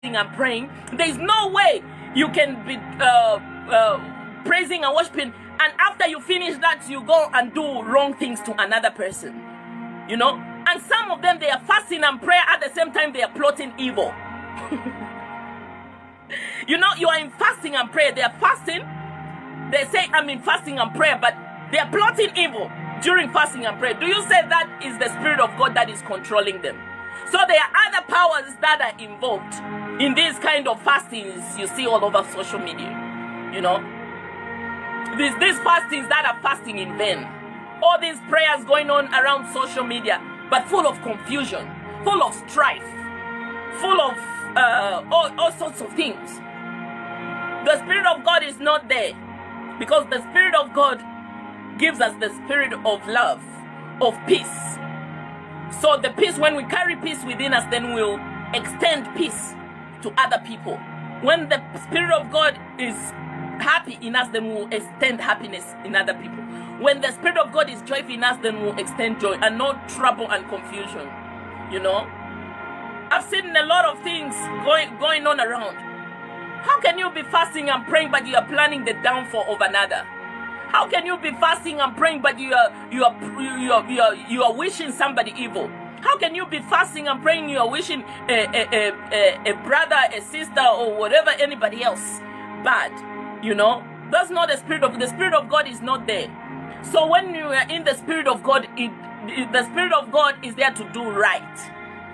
and praying, there is no way you can be praising and worshiping, and after you finish that, you go and do wrong things to another person. You know? And some of them, they are fasting and prayer at the same time they are plotting evil. You know, you are in fasting and prayer. They are fasting. They say, I'm in fasting and prayer, but they are plotting evil during fasting and prayer. Do you say that is the Spirit of God that is controlling them? So there are other powers that are involved in these kind of fastings you see all over social media. You know, these fastings that are fasting in vain. All these prayers going on around social media, but full of confusion, full of strife, full of all sorts of things. The Spirit of God is not there, because the Spirit of God gives us the spirit of love, of peace. So the peace, when we carry peace within us, then we'll extend peace to other people. When the Spirit of God is happy in us, then we'll extend happiness in other people. When the Spirit of God is joyful in us, then we'll extend joy and not trouble and confusion. You know, I've seen a lot of things going on around. How can you be fasting and praying, but you are planning the downfall of another? How can you be fasting and praying, but you are wishing somebody evil? How can you be fasting and praying, you are wishing a brother, a sister, or whatever, anybody else bad? You know, that's not the Spirit of God is not there. So when you are in the Spirit of God, the Spirit of God is there to do right.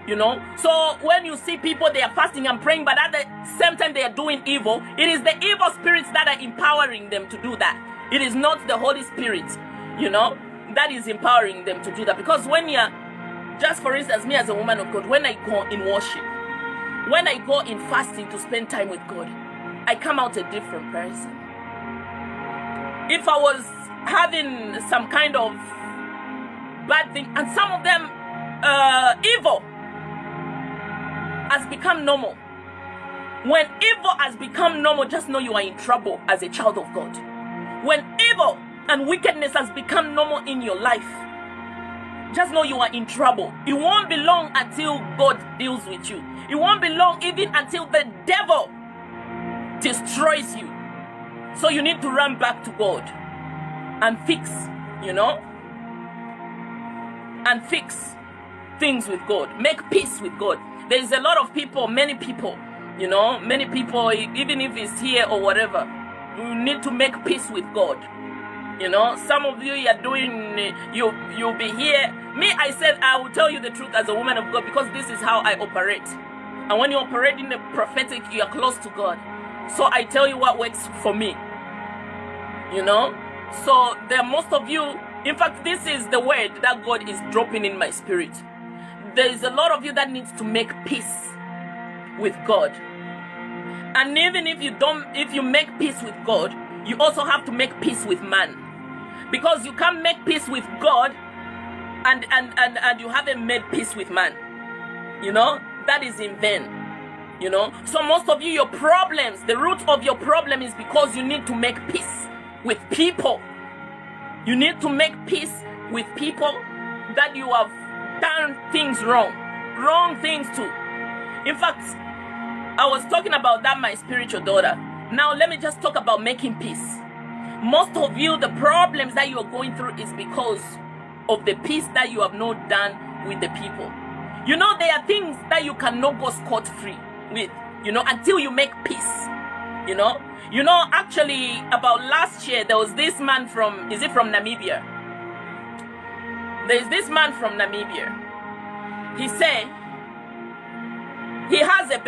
You know, so when you see people, they are fasting and praying, but at the same time they are doing evil, it is the evil spirits that are empowering them to do that. It is not the Holy Spirit, you know, that is empowering them to do that. Because when you're, just for instance, me as a woman of God, when I go in worship, when I go in fasting to spend time with God, I come out a different person. If I was having some kind of bad thing, and some of them evil has become normal. When evil has become normal, just know you are in trouble as a child of God. When evil and wickedness has become normal in your life, just know you are in trouble. It won't be long until God deals with you. It won't be long even until the devil destroys you. So you need to run back to God and fix, you know, and fix things with God. Make peace with God. There is a lot of people, many people, you know, many people, even if it's here or whatever, you need to make peace with God. You know, some of you are doing, you'll be here. Me, I said, I will tell you the truth as a woman of God, because this is how I operate. And when you operate in the prophetic, you are close to God. So I tell you what works for me. You know, so there are most of you, in fact, this is the word that God is dropping in my spirit. There is a lot of you that needs to make peace with God. And even if you make peace with God, you also have to make peace with man. Because you can't make peace with God and you haven't made peace with man. You know, that is in vain. You know, so most of you, your problems, the root of your problem is because you need to make peace with people. You need to make peace with people that you have done things wrong things too. In fact, I was talking about that, my spiritual daughter. Now let me just talk about making peace. Most of you, the problems that you are going through is because of the peace that you have not done with the people. You know, there are things that you cannot go scot-free with, you know, until you make peace. You know, actually about last year, there was this man from, is it from Namibia? There is this man from Namibia. He said he has a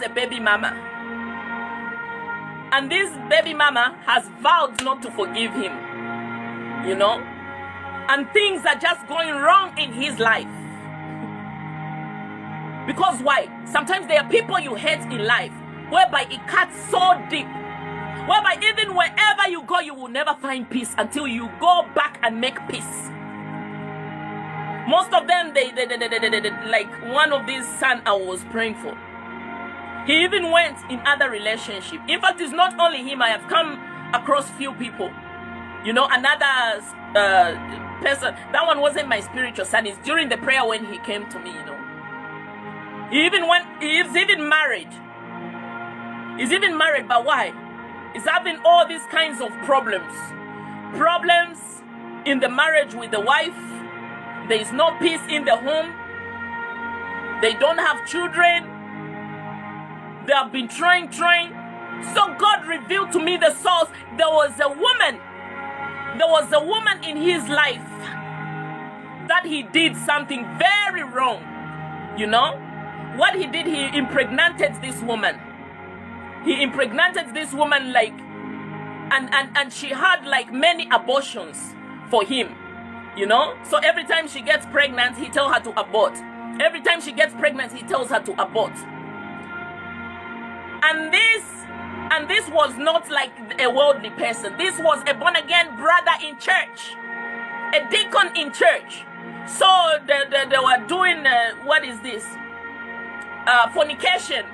baby mama. And this baby mama has vowed not to forgive him. You know? And things are just going wrong in his life. Because why? Sometimes there are people you hate in life, whereby it cuts so deep, whereby even wherever you go, you will never find peace until you go back and make peace. Most of them, they like one of these sons I was praying for. He even went in other relationship. In fact, it's not only him. I have come across few people. You know, another person. That one wasn't my spiritual son. It's during the prayer when he came to me, you know. He's even married. He's even married, but why? He's having all these kinds of problems. Problems in the marriage with the wife. There is no peace in the home. They don't have children. They have been trying. So God revealed to me the source. There was a woman in his life that he did something very wrong. You know? What he did, he impregnated this woman. He impregnated this woman and she had like many abortions for him. You know? So every time she gets pregnant, he tells her to abort. Every time she gets pregnant, he tells her to abort. And this was not like a worldly person. This was a born-again brother in church. A deacon in church. So they were doing, what is this? Fornication.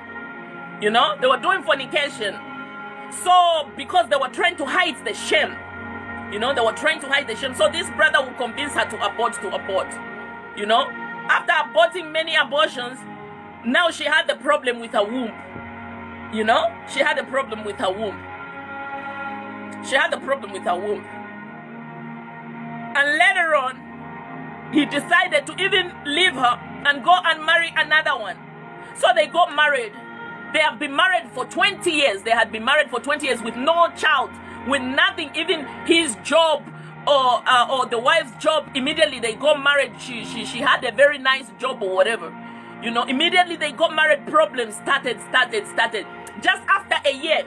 You know? They were doing fornication. So, because they were trying to hide the shame. You know, they were trying to hide the shame. So this brother would convince her to abort. You know? After aborting many abortions, now she had the problem with her womb. You know? She had a problem with her womb. And later on, he decided to even leave her and go and marry another one. So they got married. They have been married for 20 years. They had been married for 20 years with no child, with nothing, even his job or the wife's job. Immediately they got married. She had a very nice job or whatever. You know, immediately they got married, problems started. Just after a year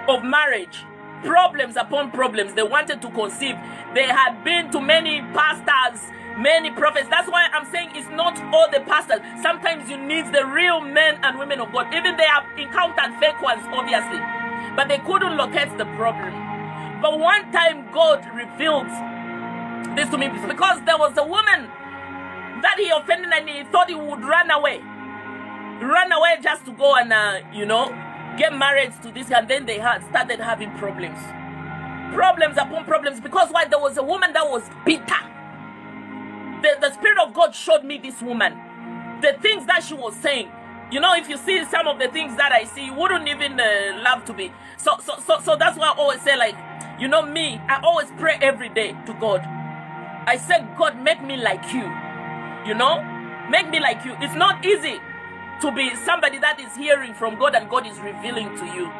of marriage, problems upon problems. They wanted to conceive. They had been to many pastors, many prophets. That's why I'm saying it's not all the pastors. Sometimes you need the real men and women of God. Even they have encountered fake ones, obviously. But they couldn't locate the problem. But one time God revealed this to me because there was a woman that he offended and he thought he would run away just to go and get married to this, and then they had started having problems upon problems. Because why? There was a woman that was bitter. The Spirit of God showed me this woman, the things that she was saying. You know, if you see some of the things that I see, you wouldn't even love to be. So that's why I always say, like, you know me, I always pray every day to God. I say, God, make me like you. You know, make me like you. It's not easy to be somebody that is hearing from God and God is revealing to you.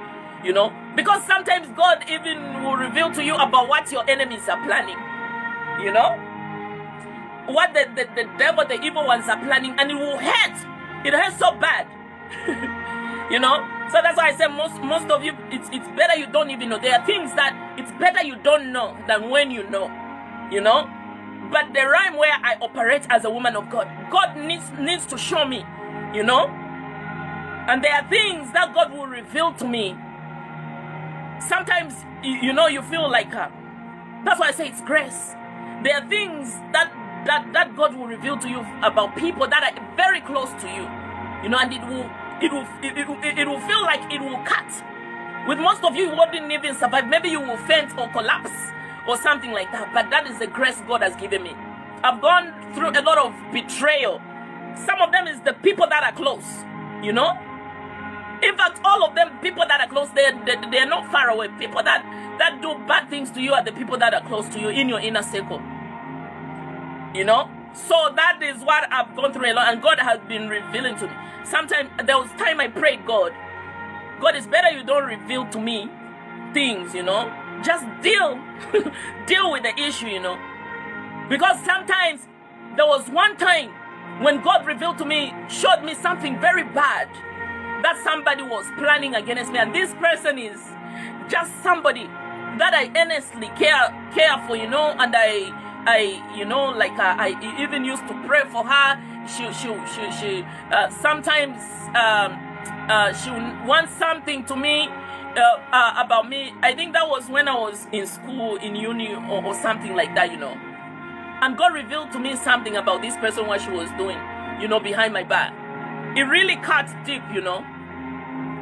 You know, because sometimes God even will reveal to you about what your enemies are planning. You know, what the devil, the evil ones are planning, and it will hurt. It hurts so bad. You know, so that's why I say most of you, it's better you don't even know. There are things that it's better you don't know than when you know. You know, but the realm where I operate as a woman of God, God needs to show me. You know, and there are things that God will reveal to me. Sometimes, you know, you feel like that's why I say it's grace. There are things that God will reveal to you about people that are very close to you, you know, and it will feel like it will cut. With most of you, you wouldn't even survive. Maybe you will faint or collapse or something like that. But that is the grace God has given me. I've gone through a lot of betrayal. Some of them is the people that are close, you know. In fact, all of them, people that are close, they're not far away. People that do bad things to you are the people that are close to you in your inner circle. You know? So that is what I've gone through a lot, and God has been revealing to me. Sometimes, there was time I prayed, God, it's better you don't reveal to me things, you know? Just deal with the issue, you know? Because sometimes, there was one time when God revealed to me, showed me something very bad, that somebody was planning against me, and this person is just somebody that I earnestly care for, you know, and I you know, like I even used to pray for her. She sometimes she wants something to me about me. I think that was when I was in school, in uni or something like that, you know. And God revealed to me something about this person, what she was doing, you know, behind my back. It really cut deep, you know.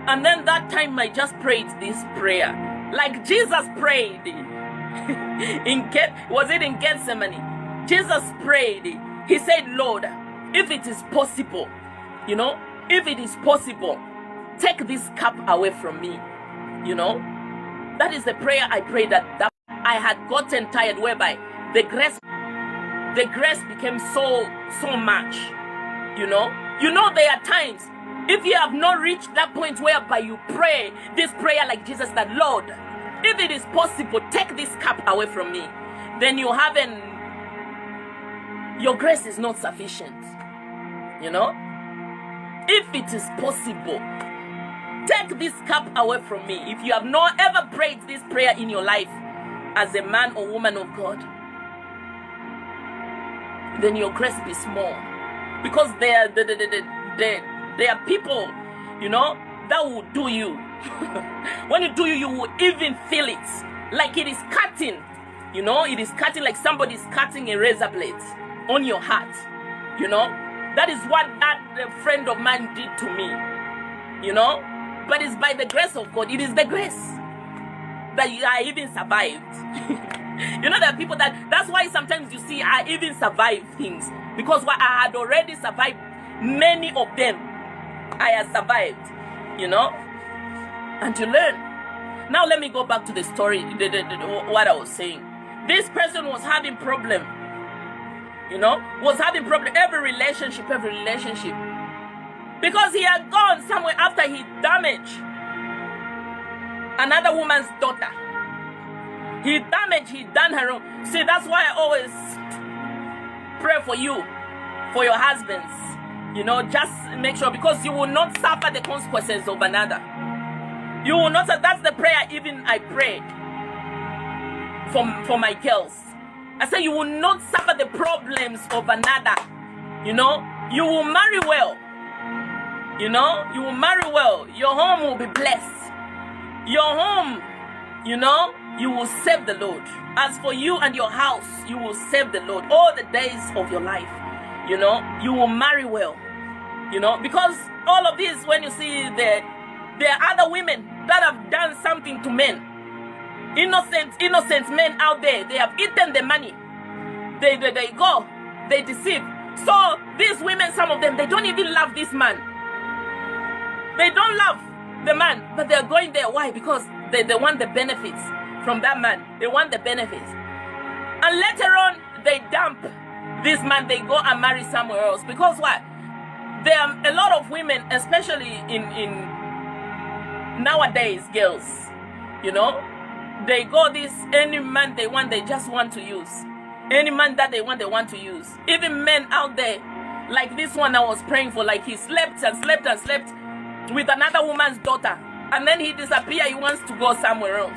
And then that time I just prayed this prayer, like Jesus prayed. Was it in Gethsemane? Jesus prayed. He said, Lord, if it is possible, you know, if it is possible, take this cup away from me. You know, that is the prayer I prayed that I had gotten tired, whereby the grace became so much. You know, there are times, if you have not reached that point whereby you pray this prayer like Jesus, that Lord, if it is possible, take this cup away from me, then your grace is not sufficient. You know, if it is possible, take this cup away from me. If you have not ever prayed this prayer in your life as a man or woman of God, then your grace be small. Because there are people, you know, that will do you. When you do you will even feel it. Like it is cutting. You know, it is cutting like somebody is cutting a razor blade on your heart. You know, that is what that friend of mine did to me. You know, but it's by the grace of God. It is the grace that I even survived. You know, there are people that's why sometimes you see I even survive things. Because I had already survived many of them. I had survived, you know, and to learn. Now let me go back to the story, what I was saying. This person was having problem, you know, every relationship. Because he had gone somewhere after he damaged another woman's daughter. He done her wrong. See, that's why I always pray for you, for your husbands. You know, just make sure, because you will not suffer the consequences of another. You will not. That's the prayer even I prayed for my girls. I say you will not suffer the problems of another. You know, you will marry well. You know, you will marry well. Your home will be blessed. Your home, you know, you will serve the Lord. As for you and your house, you will serve the Lord all the days of your life. You know, you will marry well. You know, because all of this, when you see there are other women that have done something to men. Innocent men out there, they have eaten the money. They go, they deceive. So these women, some of them, they don't even love this man. They don't love the man, but they're going there. Why? Because they want the benefits from that man. They want the benefits. And later on, they dump this man. They go and marry somewhere else. Because what? There are a lot of women, especially in nowadays, girls, you know, they go this, any man they want, they just want to use. Any man that they want to use. Even men out there, like this one I was praying for, like he slept with another woman's daughter, and then he disappeared. He wants to go somewhere else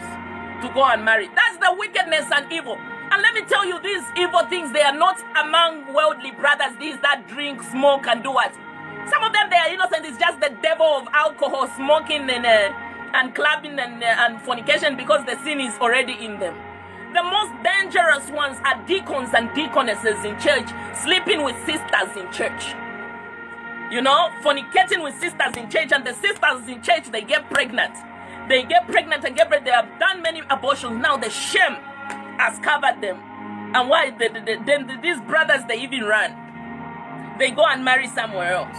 to go and marry. That's the wickedness and evil. And let me tell you, these evil things, they are not among worldly brothers, these that drink, smoke, and do what? Some of them, they are innocent. It's just the devil of alcohol, smoking, and clubbing, and fornication, because the sin is already in them. The most dangerous ones are deacons and deaconesses in church, sleeping with sisters in church. You know, fornicating with sisters in church, and the sisters in church, they get pregnant. They get pregnant and get pregnant. They have done many abortions. Now the shame has covered them. And why? Then these brothers, they even run. They go and marry somewhere else.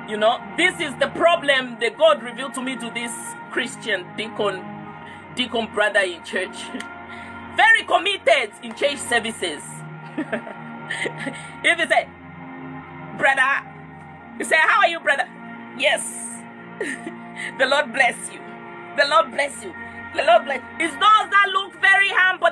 You know, this is the problem that God revealed to me, to this Christian deacon brother in church. Very committed in church services. If you say, brother, you say, how are you, brother? Yes. The Lord bless you. The Lord bless you. The Lord bless you. It's those that look very humble.